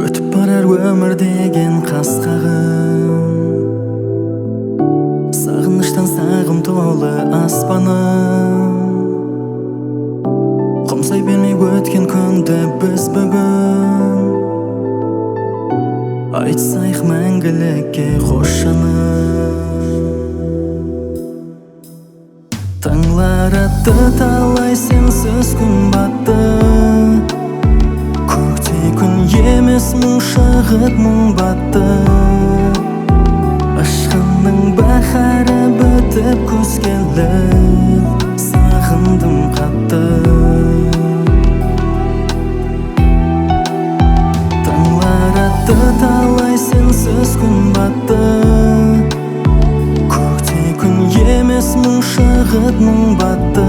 Өтіп барар өмір деген қасқағым, сағыныштан сағым толы аспаным. Құмсай бермей өткен күнді біз бүгін айтсайық мәңгілікке қош жаным. Таңлар атты талай сенсіз күн батты, күн емес мұң шағыт мұң батты. Ашқанның бақары бітіп көз келіп, сағындым қатты. Таңлар атты талай сенсіз күн батты, көкте күн емес мұң шағыт мұң батты.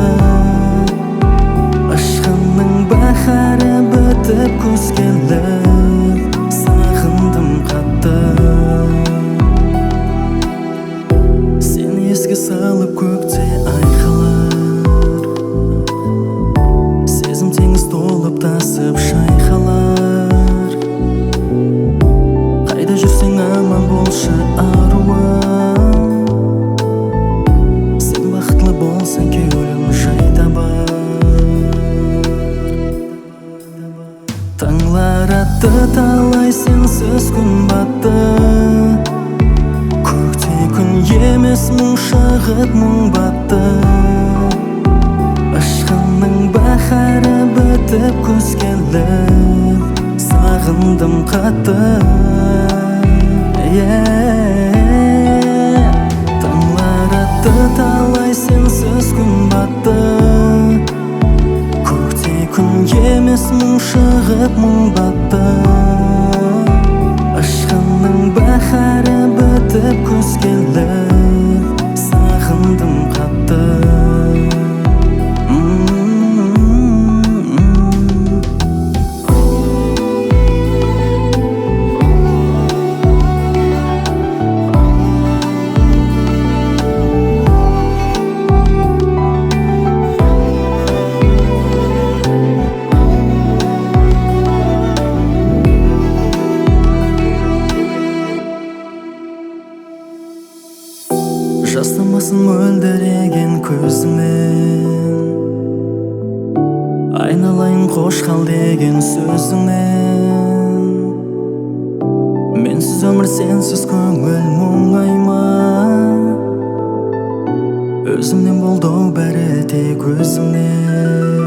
Ашқанның бақары бітіп көз келіп, сағындым қатты. Сені еске салып көкте айқалар, сезім теңіз толып тасып шайқалар. Қайда жүрсең аман болшы аруым, сен бақытлы болсаң кеуім жай табар. Таңлар атты талай сенсіз күн батты, көкте күн емес мұң шағыт мұң батты. Ашқанның бақары бітіп көз келіп, сағындым қатты. Таңлар атты талай сенсіз күн батты, күн емес мұң шағыт мұң батты. Ашқанның бақары бітіп көз келіп, сағындым қатты. Жасамасын мөлдіреген көзіңнен, айналайын қош қал деген сөзіңнен. Менсіз өмір сенсіз көңіл мұңайма, өзімнен болды бәрі тек өзіңнен.